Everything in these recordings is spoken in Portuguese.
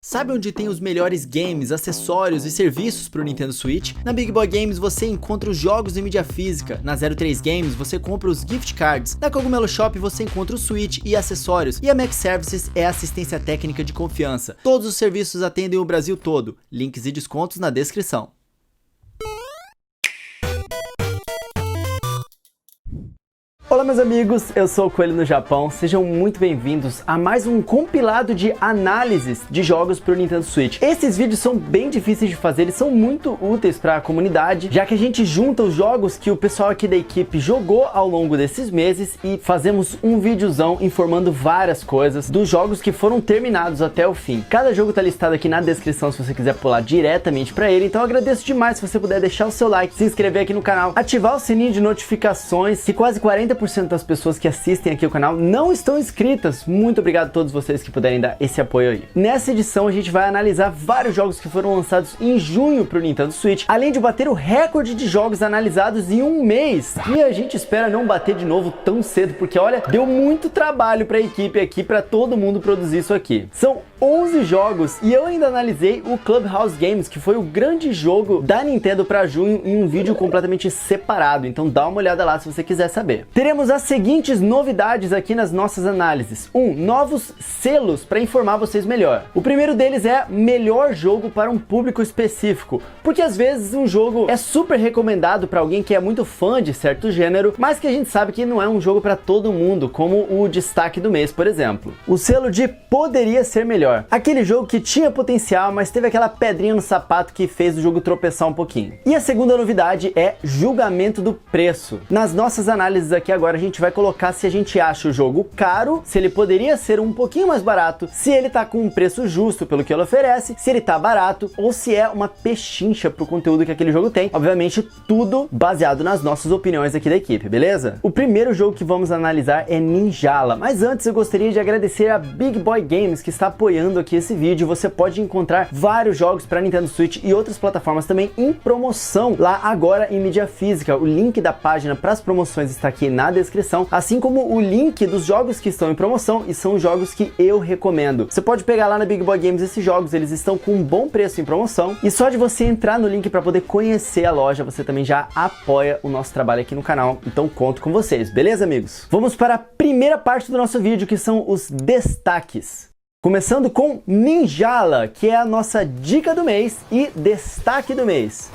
Sabe onde tem os melhores games, acessórios e serviços para o Nintendo Switch? Na Big Boy Games você encontra os jogos em mídia física, na 03 Games você compra os gift cards, na Cogumelo Shop você encontra o Switch e acessórios, e a Mac Services é assistência técnica de confiança. Todos os serviços atendem o Brasil todo, links e descontos na descrição. Olá meus amigos, eu sou o Coelho no Japão, sejam muito bem-vindos a mais um compilado de análises de jogos para o Nintendo Switch. Esses vídeos são bem difíceis de fazer, eles são muito úteis para a comunidade, já que a gente junta os jogos que o pessoal aqui da equipe jogou ao longo desses meses e fazemos um videozão informando várias coisas dos jogos que foram terminados até o fim. Cada jogo tá listado aqui na descrição se você quiser pular diretamente para ele, então eu agradeço demais se você puder deixar o seu like, se inscrever aqui no canal, ativar o sininho de notificações, que quase 40% das pessoas que assistem aqui o canal não estão inscritas. Muito obrigado a todos vocês que puderem dar esse apoio aí. Nessa edição a gente vai analisar vários jogos que foram lançados em junho para o Nintendo Switch, além de bater o recorde de jogos analisados em um mês. E a gente espera não bater de novo tão cedo, porque olha, deu muito trabalho para a equipe aqui, para todo mundo produzir isso aqui. São 11 jogos e eu ainda analisei o Clubhouse Games, que foi o grande jogo da Nintendo para junho, em um vídeo completamente separado, então dá uma olhada lá se você quiser saber. Teremos as seguintes novidades aqui nas nossas análises. Novos selos para informar vocês melhor. O primeiro deles é melhor jogo para um público específico, porque às vezes um jogo é super recomendado para alguém que é muito fã de certo gênero, mas que a gente sabe que não é um jogo para todo mundo, como o destaque do mês, por exemplo. O selo de poderia ser melhor. Aquele jogo que tinha potencial, mas teve aquela pedrinha no sapato que fez o jogo tropeçar um pouquinho. E a segunda novidade é julgamento do preço. Nas nossas análises aqui agora a gente vai colocar se a gente acha o jogo caro, se ele poderia ser um pouquinho mais barato, se ele tá com um preço justo pelo que ele oferece, se ele tá barato ou se é uma pechincha pro conteúdo que aquele jogo tem. Obviamente tudo baseado nas nossas opiniões aqui da equipe, beleza? O primeiro jogo que vamos analisar é Ninjala, mas antes eu gostaria de agradecer a Big Boy Games que está apoiando aqui esse vídeo. Você pode encontrar vários jogos para Nintendo Switch e outras plataformas também em promoção lá agora em mídia física. O link da página para as promoções está aqui na descrição, assim como o link dos jogos que estão em promoção e são os jogos que eu recomendo. Você pode pegar lá na Big Boy Games esses jogos, eles estão com um bom preço em promoção e só de você entrar no link para poder conhecer a loja, você também já apoia o nosso trabalho aqui no canal. Então conto com vocês, beleza amigos? Vamos para a primeira parte do nosso vídeo, que são os destaques. Começando com Ninjala, que é a nossa dica do mês e destaque do mês.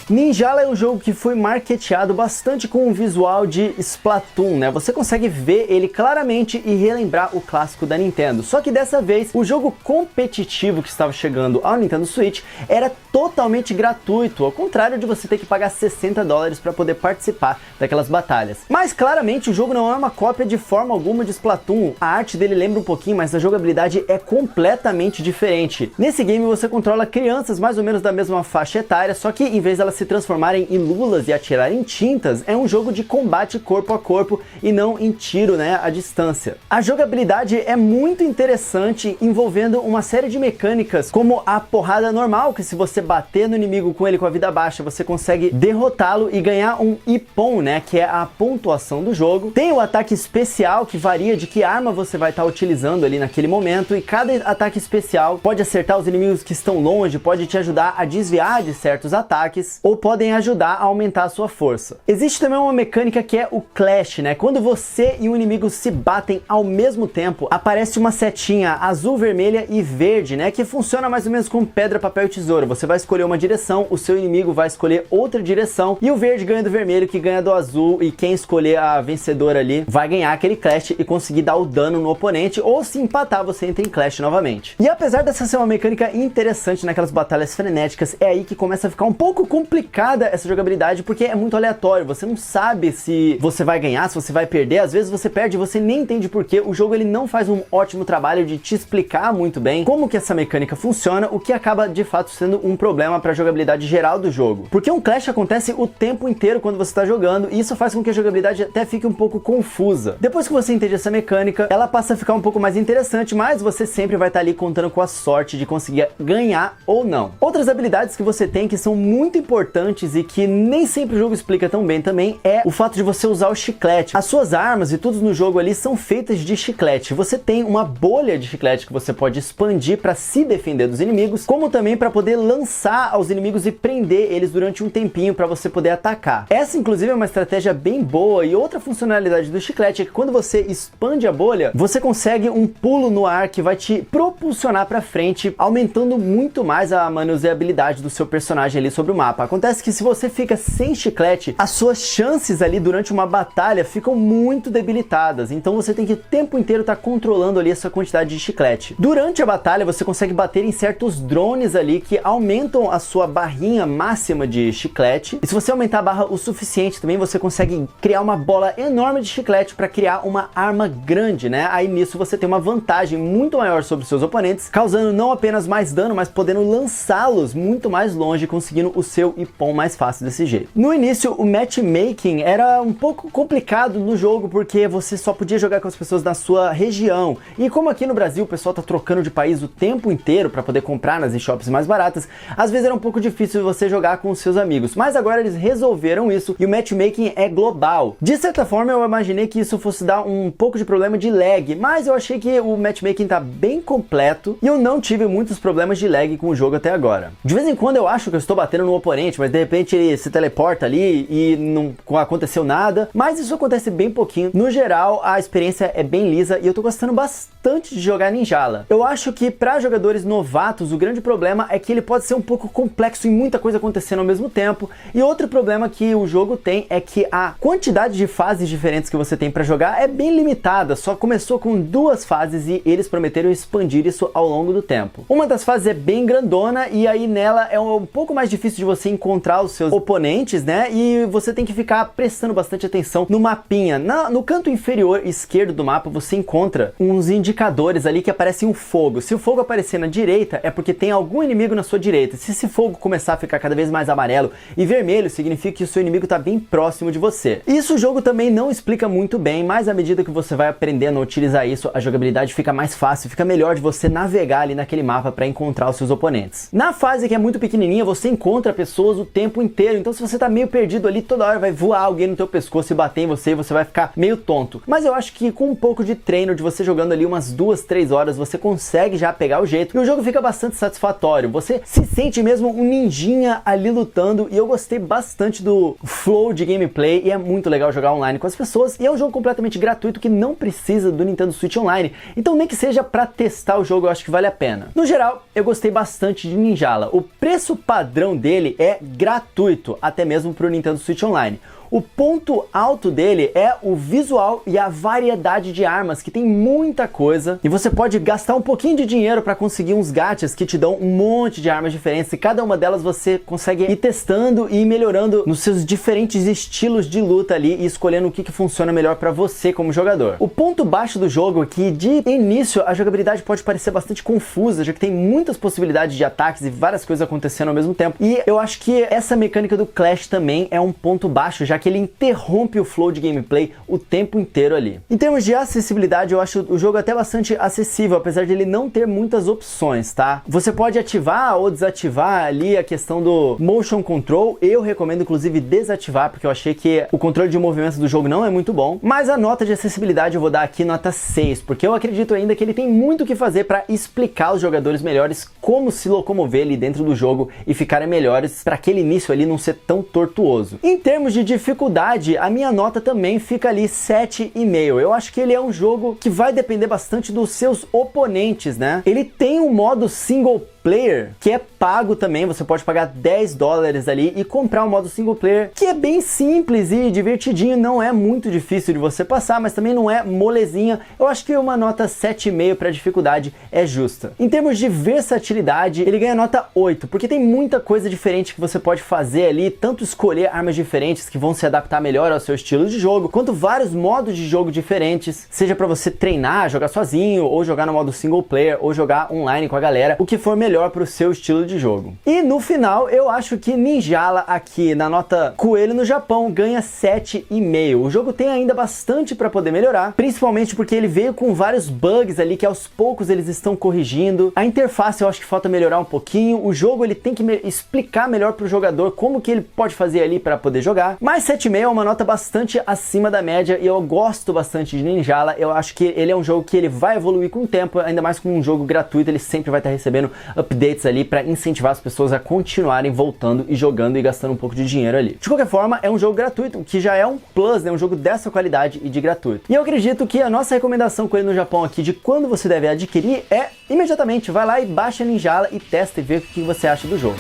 Ninjala é um jogo que foi marketeado bastante com um visual de Splatoon, né? Você consegue ver ele claramente e relembrar o clássico da Nintendo. Só que dessa vez, o jogo competitivo que estava chegando ao Nintendo Switch era totalmente gratuito, ao contrário de você ter que pagar $60 para poder participar daquelas batalhas. Mas claramente o jogo não é uma cópia de forma alguma de Splatoon. A arte dele lembra um pouquinho, mas a jogabilidade é completamente diferente. Nesse game você controla crianças mais ou menos da mesma faixa etária, só que em vez delas se transformarem em lulas e atirarem tintas, é um jogo de combate corpo a corpo e não em tiro, né, à distância. A jogabilidade é muito interessante, envolvendo uma série de mecânicas, como a porrada normal, que se você bater no inimigo com ele com a vida baixa, você consegue derrotá-lo e ganhar um Ippon, né, que é a pontuação do jogo. Tem o ataque especial, que varia de que arma você vai estar utilizando ali naquele momento, e cada ataque especial pode acertar os inimigos que estão longe, pode te ajudar a desviar de certos ataques, ou podem ajudar a aumentar a sua força. Existe também uma mecânica que é o Clash, né? Quando você e o inimigo se batem ao mesmo tempo, aparece uma setinha azul, vermelha e verde, né? Que funciona mais ou menos como pedra, papel e tesoura. Você vai escolher uma direção, o seu inimigo vai escolher outra direção, e o verde ganha do vermelho, que ganha do azul, e quem escolher a vencedora ali vai ganhar aquele Clash e conseguir dar o dano no oponente, ou se empatar você entra em Clash novamente. E apesar dessa ser uma mecânica interessante naquelas batalhas frenéticas, é aí que começa a ficar um pouco complicada essa jogabilidade, porque é muito aleatório, você não sabe se você vai ganhar, se você vai perder, às vezes você perde e você nem entende porquê. O jogo ele não faz um ótimo trabalho de te explicar muito bem como que essa mecânica funciona, o que acaba de fato sendo um problema para a jogabilidade geral do jogo, porque um Clash acontece o tempo inteiro quando você está jogando, e isso faz com que a jogabilidade até fique um pouco confusa. Depois que você entende essa mecânica, ela passa a ficar um pouco mais interessante, mas você sempre vai estar ali contando com a sorte de conseguir ganhar ou não. Outras habilidades que você tem que são muito importantes importantes e que nem sempre o jogo explica tão bem também é o fato de você usar o chiclete. As suas armas e tudo no jogo ali são feitas de chiclete. Você tem uma bolha de chiclete que você pode expandir para se defender dos inimigos, como também para poder lançar aos inimigos e prender eles durante um tempinho para você poder atacar. Essa inclusive é uma estratégia bem boa, e outra funcionalidade do chiclete é que quando você expande a bolha, você consegue um pulo no ar que vai te propulsionar para frente, aumentando muito mais a manuseabilidade do seu personagem ali sobre o mapa. Acontece que se você fica sem chiclete, as suas chances ali durante uma batalha ficam muito debilitadas, então você tem que o tempo inteiro estar controlando ali essa quantidade de chiclete. Durante a batalha você consegue bater em certos drones ali que aumentam a sua barrinha máxima de chiclete, e se você aumentar a barra o suficiente também você consegue criar uma bola enorme de chiclete para criar uma arma grande, né? Aí nisso você tem uma vantagem muito maior sobre os seus oponentes, causando não apenas mais dano, mas podendo lançá-los muito mais longe, conseguindo o seu ipom mais fácil desse jeito. No início o matchmaking era um pouco complicado no jogo, porque você só podia jogar com as pessoas da sua região, e como aqui no Brasil o pessoal tá trocando de país o tempo inteiro para poder comprar nas eShops mais baratas, às vezes era um pouco difícil você jogar com os seus amigos, mas agora eles resolveram isso e o matchmaking é global. De certa forma eu imaginei que isso fosse dar um pouco de problema de lag, mas eu achei que o matchmaking tá bem completo e eu não tive muitos problemas de lag com o jogo até agora. De vez em quando eu acho que eu estou batendo no oponente, mas de repente ele se teleporta ali e não aconteceu nada, mas isso acontece bem pouquinho. No geral a experiência é bem lisa e eu tô gostando bastante de jogar Ninjala. Eu acho que para jogadores novatos o grande problema é que ele pode ser um pouco complexo e muita coisa acontecendo ao mesmo tempo, e outro problema que o jogo tem é que a quantidade de fases diferentes que você tem para jogar é bem limitada, só começou com 2 fases e eles prometeram expandir isso ao longo do tempo. Uma das fases é bem grandona e aí nela é um pouco mais difícil de você encontrar os seus oponentes, né? E você tem que ficar prestando bastante atenção no mapinha. No canto inferior esquerdo do mapa você encontra uns indicadores ali que aparecem um fogo. Se o fogo aparecer na direita é porque tem algum inimigo na sua direita. Se esse fogo começar a ficar cada vez mais amarelo e vermelho, significa que o seu inimigo está bem próximo de você. Isso o jogo também não explica muito bem, mas à medida que você vai aprendendo a utilizar isso, a jogabilidade fica mais fácil, fica melhor de você navegar ali naquele mapa para encontrar os seus oponentes. Na fase que é muito pequenininha, você encontra pessoas o tempo inteiro, então se você tá meio perdido ali, toda hora vai voar alguém no teu pescoço e bater em você e você vai ficar meio tonto. Mas eu acho que com um pouco de treino, de você jogando ali umas 2, 3 horas, você consegue já pegar o jeito e o jogo fica bastante satisfatório. Você se sente mesmo um ninjinha ali lutando, e eu gostei bastante do flow de gameplay e é muito legal jogar online com as pessoas, e é um jogo completamente gratuito que não precisa do Nintendo Switch Online, então nem que seja para testar o jogo eu acho que vale a pena. No geral, eu gostei bastante de Ninjala. O preço padrão dele é gratuito, até mesmo para o Nintendo Switch Online. O ponto alto dele é o visual e a variedade de armas, que tem muita coisa, e você pode gastar um pouquinho de dinheiro para conseguir uns gachas que te dão um monte de armas diferentes, e cada uma delas você consegue ir testando e ir melhorando nos seus diferentes estilos de luta ali e escolhendo o que funciona melhor para você como jogador. O ponto baixo do jogo é que de início a jogabilidade pode parecer bastante confusa, já que tem muitas possibilidades de ataques e várias coisas acontecendo ao mesmo tempo, e eu acho que essa mecânica do Clash também é um ponto baixo, já que ele interrompe o flow de gameplay o tempo inteiro ali. Em termos de acessibilidade, eu acho o jogo até bastante acessível, apesar de ele não ter muitas opções, tá? Você pode ativar ou desativar ali a questão do motion control. Eu recomendo inclusive desativar, porque eu achei que o controle de movimentos do jogo não é muito bom, mas a nota de acessibilidade eu vou dar aqui nota 6, porque eu acredito ainda que ele tem muito o que fazer para explicar aos jogadores melhores como se locomover ali dentro do jogo e ficarem melhores para aquele início ali não ser tão tortuoso. Em termos de dificuldade, a minha nota também fica ali 7,5. Eu acho que ele é um jogo que vai depender bastante dos seus oponentes, né? Ele tem um modo single player que é pago também, você pode pagar $10 ali e comprar um modo single player que é bem simples e divertidinho, não é muito difícil de você passar, mas também não é molezinha. Eu acho que uma nota 7,5 para dificuldade é justa. Em termos de versatilidade, ele ganha nota 8, porque tem muita coisa diferente que você pode fazer ali, tanto escolher armas diferentes que vão se adaptar melhor ao seu estilo de jogo, quanto vários modos de jogo diferentes, seja para você treinar, jogar sozinho, ou jogar no modo single player, ou jogar online com a galera, o que for melhor melhor para o seu estilo de jogo. E no final, eu acho que Ninjala aqui na nota Coelho no Japão ganha 7,5. O jogo tem ainda bastante para poder melhorar, principalmente porque ele veio com vários bugs ali que aos poucos eles estão corrigindo. A interface eu acho que falta melhorar um pouquinho. O jogo ele tem que explicar melhor para o jogador como que ele pode fazer ali para poder jogar. Mas 7,5 é uma nota bastante acima da média e eu gosto bastante de Ninjala. Eu acho que ele é um jogo que ele vai evoluir com o tempo, ainda mais com um jogo gratuito, ele sempre vai estar recebendo updates ali para incentivar as pessoas a continuarem voltando e jogando e gastando um pouco de dinheiro ali. De qualquer forma, é um jogo gratuito, que já é um plus, né? Um jogo dessa qualidade e de gratuito. E eu acredito que a nossa recomendação com ele no Japão aqui de quando você deve adquirir é imediatamente, vai lá e baixa Ninjala e testa e vê o que você acha do jogo.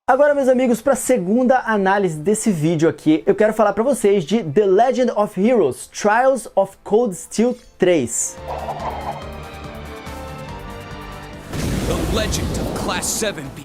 Agora, meus amigos, para a segunda análise desse vídeo aqui, eu quero falar para vocês de The Legend of Heroes Trials of Cold Steel 3.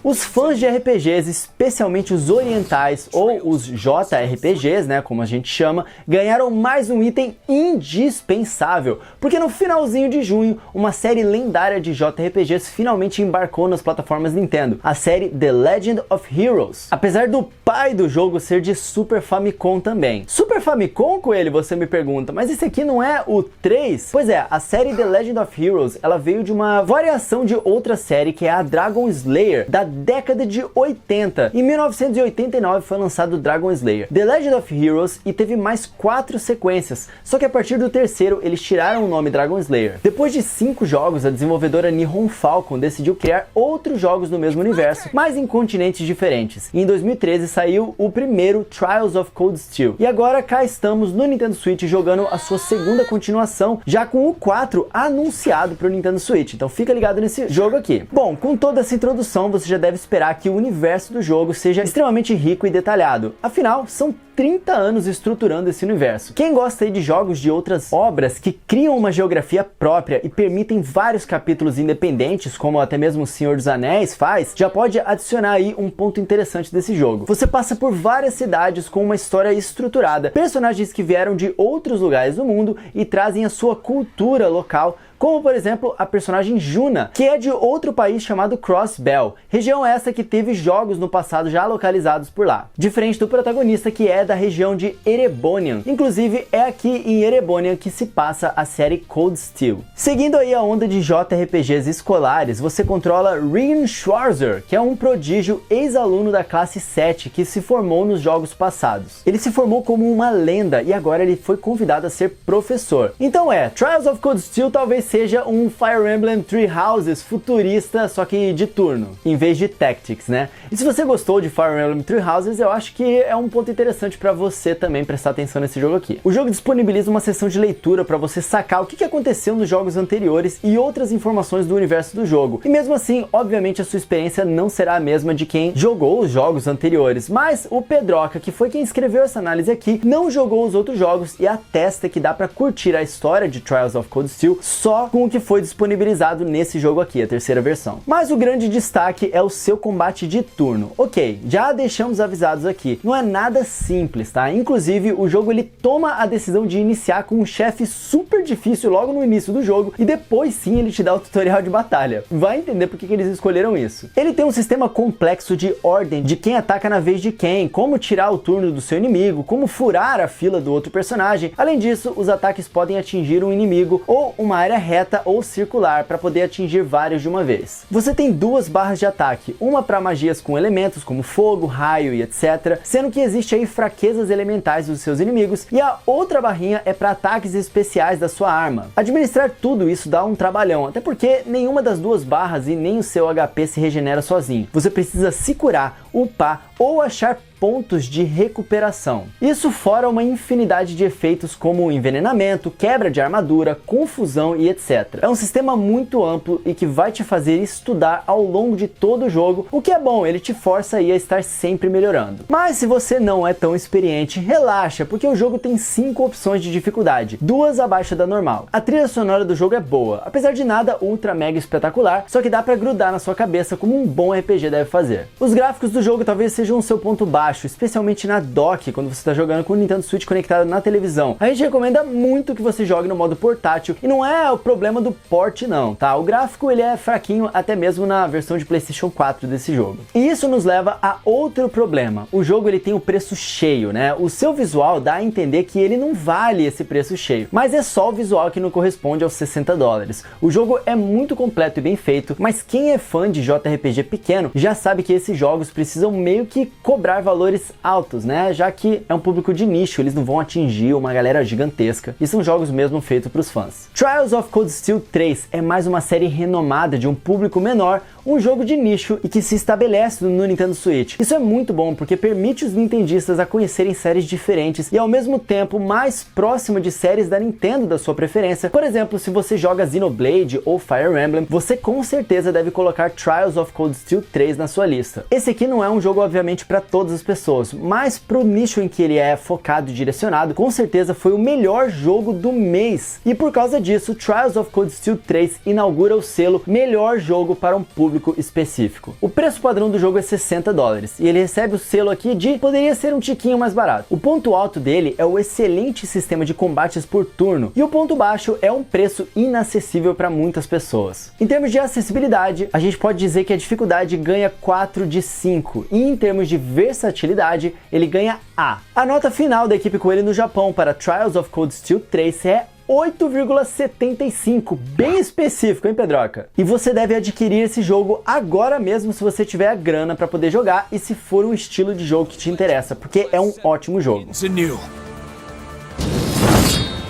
Os fãs de RPGs, especialmente os orientais ou os JRPGs, né, como a gente chama, ganharam mais um item indispensável, porque no finalzinho de junho, uma série lendária de JRPGs finalmente embarcou nas plataformas Nintendo, a série The Legend of Heroes. Apesar do pai do jogo ser de Super Famicom também. Super Famicom, Coelho, você me pergunta, mas esse aqui não é o 3? Pois é, a série The Legend of Heroes, ela veio de uma variação de outra série que é a Dragon Slayer, da década de 80. Em 1989 foi lançado Dragon Slayer, The Legend of Heroes, e teve mais 4 sequências, só que a partir do terceiro eles tiraram o nome Dragon Slayer. Depois de 5 jogos, a desenvolvedora Nihon Falcon decidiu criar outros jogos no mesmo universo, mas em continentes diferentes. E em 2013 saiu o primeiro Trials of Cold Steel. E agora cá estamos no Nintendo Switch jogando a sua segunda continuação, já com o 4 anunciado para o Nintendo Switch. Então fica ligado nesse jogo aqui. Bom, com toda essa introdução, você já deve esperar que o universo do jogo seja extremamente rico e detalhado. Afinal, são 30 anos estruturando esse universo. Quem gosta aí de jogos de outras obras que criam uma geografia própria e permitem vários capítulos independentes, como até mesmo o Senhor dos Anéis faz, já pode adicionar aí um ponto interessante desse jogo. Você passa por várias cidades com uma história estruturada, personagens que vieram de outros lugares do mundo e trazem a sua cultura local, como por exemplo a personagem Juna, que é de outro país chamado Crossbell, região essa que teve jogos no passado já localizados por lá. Diferente do protagonista, que é da região de Erebonian. Inclusive é aqui em Erebonian que se passa a série Cold Steel. Seguindo aí a onda de JRPGs escolares, você controla Rian Schwarzer, que é um prodígio ex-aluno da classe 7 que se formou nos jogos passados. Ele se formou como uma lenda e agora ele foi convidado a ser professor. Então Trials of Cold Steel talvez seja um Fire Emblem Three Houses futurista, só que de turno, em vez de Tactics, né? E se você gostou de Fire Emblem Three Houses, eu acho que é um ponto interessante para você também prestar atenção nesse jogo aqui. O jogo disponibiliza uma sessão de leitura para você sacar o que aconteceu nos jogos anteriores e outras informações do universo do jogo. E mesmo assim, obviamente a sua experiência não será a mesma de quem jogou os jogos anteriores, mas o Pedroca, que foi quem escreveu essa análise aqui, não jogou os outros jogos e atesta que dá para curtir a história de Trials of Cold Steel só com o que foi disponibilizado nesse jogo aqui, a terceira versão. Mas o grande destaque é o seu combate de turno. Ok, já deixamos avisados aqui, não é nada simples, tá? Inclusive, o jogo ele toma a decisão de iniciar com um chefe super difícil logo no início do jogo e depois sim ele te dá o tutorial de batalha. Vai entender por que eles escolheram isso. Ele tem um sistema complexo de ordem de quem ataca na vez de quem, como tirar o turno do seu inimigo, como furar a fila do outro personagem. Além disso, os ataques podem atingir um inimigo ou uma área reta ou circular para poder atingir vários de uma vez. Você tem 2 barras de ataque, uma para magias com elementos como fogo, raio e etc, sendo que existe aí fraquezas elementais dos seus inimigos, e a outra barrinha é para ataques especiais da sua arma. Administrar tudo isso dá um trabalhão, até porque nenhuma das 2 barras e nem o seu HP se regenera sozinho. Você precisa se curar, upar ou achar pontos de recuperação. Isso fora uma infinidade de efeitos como envenenamento, quebra de armadura, confusão e etc. É um sistema muito amplo e que vai te fazer estudar ao longo de todo o jogo, o que é bom, ele te força aí a estar sempre melhorando. Mas se você não é tão experiente, relaxa, porque o jogo tem 5 opções de dificuldade, 2 abaixo da normal. A trilha sonora do jogo é boa, apesar de nada ultra mega espetacular, só que dá pra grudar na sua cabeça como um bom RPG deve fazer. Os gráficos do jogo talvez sejam sejam o seu ponto baixo, especialmente na dock, quando você está jogando com o Nintendo Switch conectado na televisão. A gente recomenda muito que você jogue no modo portátil, e não é o problema do port não, tá? O gráfico ele é fraquinho até mesmo na versão de PlayStation 4 desse jogo. E isso nos leva a outro problema. O jogo ele tem o preço cheio, né? O seu visual dá a entender que ele não vale esse preço cheio, mas é só o visual que não corresponde aos 60 dólares. O jogo é muito completo e bem feito, mas quem é fã de JRPG pequeno já sabe que esses jogos precisam meio que cobrar valores altos, né? Já que é um público de nicho, eles não vão atingir uma galera gigantesca, e são jogos mesmo feitos para os fãs. Trials of Cold Steel 3 é mais uma série renomada de um público menor, um jogo de nicho e que se estabelece no Nintendo Switch. Isso é muito bom porque permite os nintendistas a conhecerem séries diferentes e ao mesmo tempo mais próximo de séries da Nintendo da sua preferência. Por exemplo, se você joga Xenoblade ou Fire Emblem, você com certeza deve colocar Trials of Cold Steel 3 na sua lista. Esse aqui não é um jogo obviamente para todas as pessoas, mas pro nicho em que ele é focado e direcionado, com certeza foi o melhor jogo do mês. E por causa disso, Trials of Cold Steel 3 inaugura o selo melhor jogo para um público específico. O preço padrão do jogo é 60 dólares e ele recebe o selo aqui de poderia ser um tiquinho mais barato. O ponto alto dele é o excelente sistema de combates por turno e o ponto baixo é um preço inacessível para muitas pessoas. Em termos de acessibilidade, a gente pode dizer que a dificuldade ganha 4 de 5 e em termos de versatilidade, ele ganha A. A nota final da equipe Coelho no Japão para Trials of Cold Steel 3 é 8,75, bem específico, hein, Pedroca? E você deve adquirir esse jogo agora mesmo se você tiver a grana para poder jogar e se for um estilo de jogo que te interessa, porque é um ótimo jogo.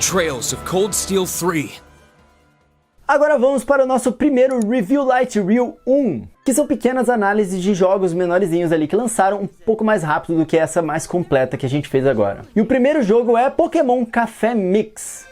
Trials of Cold Steel 3. Agora vamos para o nosso primeiro Review Light Reel 1, que são pequenas análises de jogos menorzinhos ali que lançaram um pouco mais rápido do que essa mais completa que a gente fez agora. E o primeiro jogo é Pokémon Café Mix.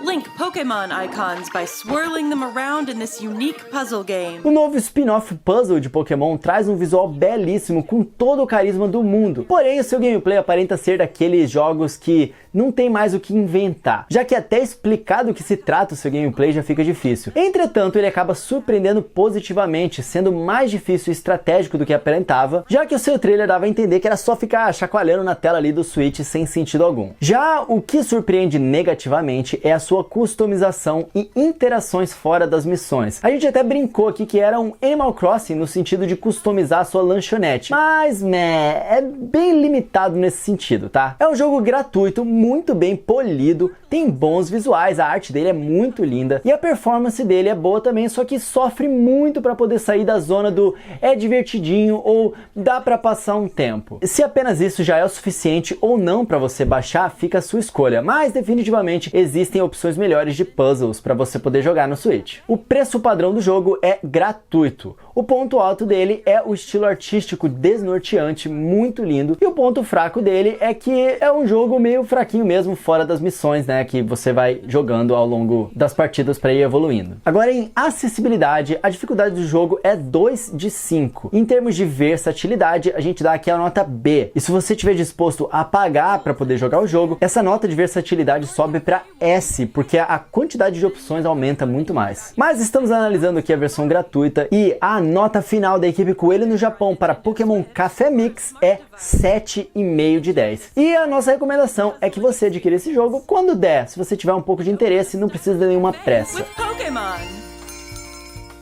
Link Pokémon icons by swirling them around in this unique puzzle game. O novo spin-off puzzle de Pokémon traz um visual belíssimo com todo o carisma do mundo. Porém, o seu gameplay aparenta ser daqueles jogos que não tem mais o que inventar, já que até explicar do que se trata o seu gameplay já fica difícil. Entretanto, ele acaba surpreendendo positivamente, sendo mais difícil e estratégico do que aparentava, já que o seu trailer dava a entender que era só ficar chacoalhando na tela ali do Switch sem sentido algum. Já o que surpreende negativamente é a sua customização e interações fora das missões. A gente até brincou aqui que era um Animal Crossing no sentido de customizar a sua lanchonete, mas é bem limitado nesse sentido, tá? É um jogo gratuito, muito bem polido, tem bons visuais, a arte dele é muito linda e a performance dele é boa também, só que sofre muito para poder sair da zona do é divertidinho ou dá para passar um tempo. Se apenas isso já é o suficiente ou não para você baixar, fica a sua escolha, mas definitivamente existem opções melhores de puzzles para você poder jogar no Switch. O preço padrão do jogo é gratuito. O ponto alto dele é o estilo artístico desnorteante, muito lindo, e o ponto fraco dele é que é um jogo meio fraquinho mesmo fora das missões, né, que você vai jogando ao longo das partidas para ir evoluindo. Agora, em acessibilidade, a dificuldade do jogo é 2 de 5. Em termos de versatilidade, a gente dá aqui a nota B. E se você estiver disposto a pagar para poder jogar o jogo, essa nota de versatilidade sobe para S, porque a quantidade de opções aumenta muito mais. Mas estamos analisando aqui a versão gratuita e a nota final da equipe Coelho no Japão para Pokémon Café Mix é 7,5 de 10. E a nossa recomendação é que você adquira esse jogo quando der. Se você tiver um pouco de interesse, não precisa de nenhuma pressa.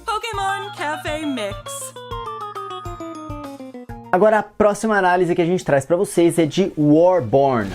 Pokémon Café Mix. Agora a próxima análise que a gente traz para vocês é de Warborn.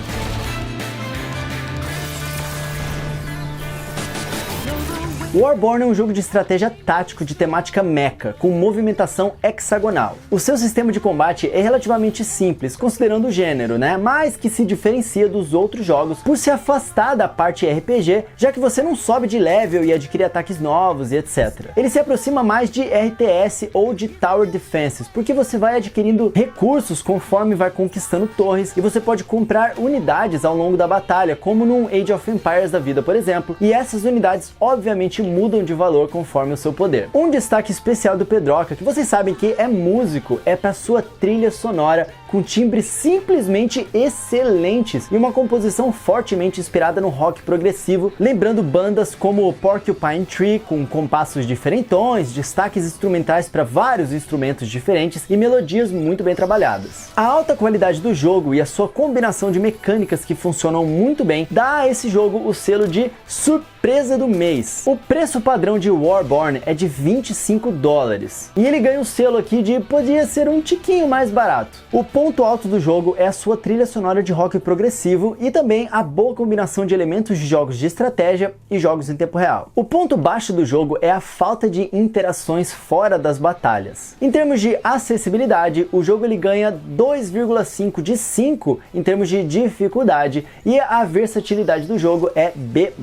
Warborn é um jogo de estratégia tático de temática mecha, com movimentação hexagonal. O seu sistema de combate é relativamente simples, considerando o gênero, né? Mas que se diferencia dos outros jogos por se afastar da parte RPG, já que você não sobe de level e adquire ataques novos e etc. Ele se aproxima mais de RTS ou de Tower Defenses, porque você vai adquirindo recursos conforme vai conquistando torres e você pode comprar unidades ao longo da batalha, como num Age of Empires da vida, por exemplo, e essas unidades obviamente mudam de valor conforme o seu poder. Um destaque especial do Pedroca, que vocês sabem que é músico, é para sua trilha sonora com timbres simplesmente excelentes e uma composição fortemente inspirada no rock progressivo, lembrando bandas como Porcupine Tree, com compassos diferentões, destaques instrumentais para vários instrumentos diferentes e melodias muito bem trabalhadas. A alta qualidade do jogo e a sua combinação de mecânicas que funcionam muito bem dá a esse jogo o selo de surpresa do mês. O preço padrão de Warborn é de $25 e ele ganha o selo aqui de podia ser um tiquinho mais barato. O ponto alto do jogo é a sua trilha sonora de rock progressivo e também a boa combinação de elementos de jogos de estratégia e jogos em tempo real. O ponto baixo do jogo é a falta de interações fora das batalhas. Em termos de acessibilidade, o jogo ele ganha 2,5 de 5 em termos de dificuldade e a versatilidade do jogo é B+.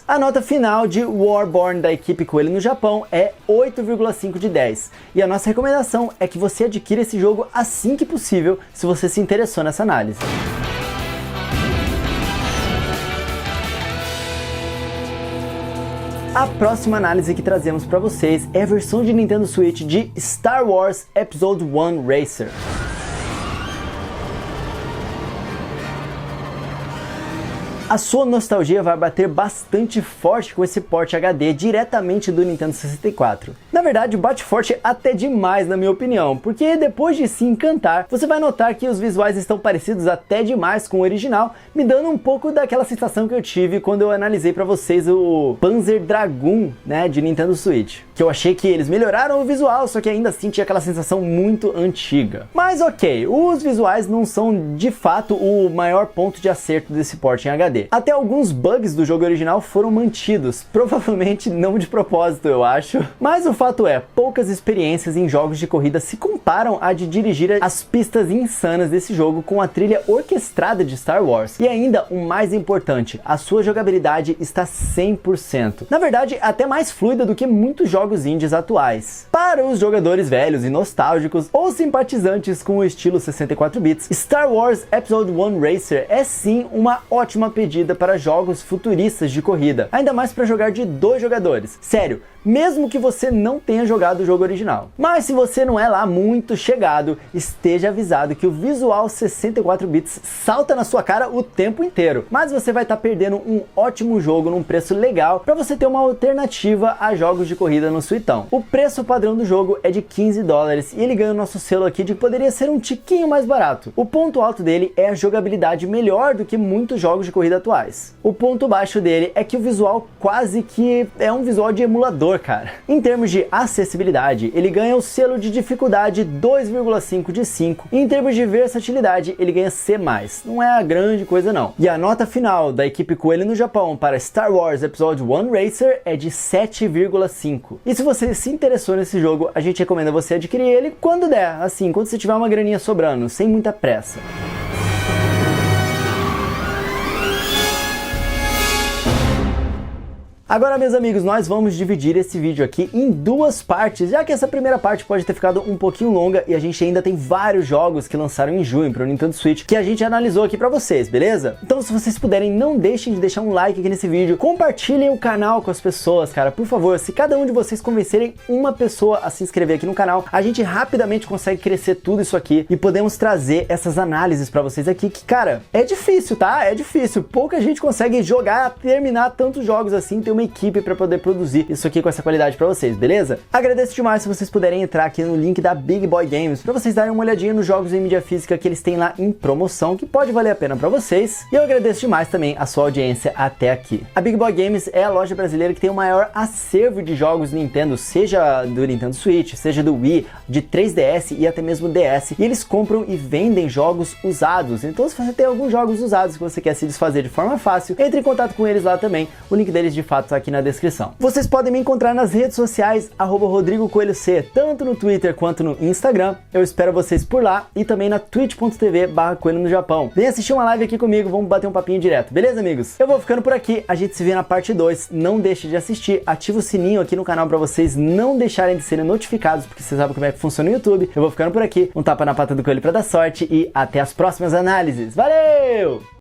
A nota final de Warborn da equipe Coelho no Japão é 8,5 de 10 e a nossa recomendação é que você adquira esse jogo assim que possível se você se interessou nessa análise. A próxima análise que trazemos para vocês é a versão de Nintendo Switch de Star Wars Episode 1 Racer. A sua nostalgia vai bater bastante forte com esse port HD diretamente do Nintendo 64. Na verdade, bate forte até demais na minha opinião, porque depois de se encantar, você vai notar que os visuais estão parecidos até demais com o original, me dando um pouco daquela sensação que eu tive quando eu analisei para vocês o Panzer Dragoon, né, de Nintendo Switch. Que eu achei que eles melhoraram o visual, só que ainda assim tinha aquela sensação muito antiga. Mas ok, os visuais não são de fato o maior ponto de acerto desse port em HD. Até alguns bugs do jogo original foram mantidos, provavelmente não de propósito, eu acho. Mas o fato é, poucas experiências em jogos de corrida se comparam a de dirigir as pistas insanas desse jogo com a trilha orquestrada de Star Wars. E ainda, o mais importante, a sua jogabilidade está 100%. Na verdade, até mais fluida do que muitos jogos indies atuais. Para os jogadores velhos e nostálgicos ou simpatizantes com o estilo 64 bits, Star Wars Episode 1 Racer é sim uma ótima pedida para jogos futuristas de corrida, ainda mais para jogar de 2 jogadores. Sério, mesmo que você não tenha jogado o jogo original. Mas se você não é lá muito chegado, esteja avisado que o visual 64 bits salta na sua cara o tempo inteiro, mas você vai estar perdendo um ótimo jogo num preço legal para você ter uma alternativa a jogos de corrida no Suitão. O preço padrão do jogo é de $15 e ele ganha o nosso selo aqui de que poderia ser um tiquinho mais barato. O ponto alto dele é a jogabilidade melhor do que muitos jogos de corrida atuais. O ponto baixo dele é que o visual quase que é um visual de emulador, cara. Em termos de acessibilidade, ele ganha o selo de dificuldade 2,5 de 5 e em termos de versatilidade, ele ganha C+. Não é a grande coisa não. E a nota final da equipe Coelho no Japão para Star Wars Episode 1 Racer é de 7,5. E se você se interessou nesse jogo, a gente recomenda você adquirir ele quando der, assim, quando você tiver uma graninha sobrando, sem muita pressa. Agora, meus amigos, nós vamos dividir esse vídeo aqui em 2 partes, já que essa primeira parte pode ter ficado um pouquinho longa e a gente ainda tem vários jogos que lançaram em junho para o Nintendo Switch que a gente analisou aqui para vocês, beleza? Então, se vocês puderem, não deixem de deixar um like aqui nesse vídeo, compartilhem o canal com as pessoas, cara, por favor. Se cada um de vocês convencerem uma pessoa a se inscrever aqui no canal, a gente rapidamente consegue crescer tudo isso aqui e podemos trazer essas análises para vocês aqui que, cara, é difícil, tá? É difícil. Pouca gente consegue jogar, terminar tantos jogos assim, ter uma equipe para poder produzir isso aqui com essa qualidade para vocês, beleza? Agradeço demais se vocês puderem entrar aqui no link da Big Boy Games para vocês darem uma olhadinha nos jogos em mídia física que eles têm lá em promoção, que pode valer a pena para vocês. E eu agradeço demais também a sua audiência até aqui. A Big Boy Games é a loja brasileira que tem o maior acervo de jogos Nintendo, seja do Nintendo Switch, seja do Wii, de 3DS e até mesmo DS. E eles compram e vendem jogos usados. Então, se você tem alguns jogos usados que você quer se desfazer de forma fácil, entre em contato com eles lá também. O link deles de fato está aqui na descrição. Vocês podem me encontrar nas redes sociais @RodrigoCoelhoC, tanto no Twitter quanto no Instagram. Eu espero vocês por lá e também na twitch.tv/Coelho no Japão. Vem assistir uma live aqui comigo, vamos bater um papinho direto, beleza, amigos? Eu vou ficando por aqui, a gente se vê na parte 2. Não deixe de assistir, ativa o sininho aqui no canal para vocês não deixarem de serem notificados, porque vocês sabem como é que funciona o YouTube. Eu vou ficando por aqui, um tapa na pata do coelho para dar sorte e até as próximas análises. Valeu!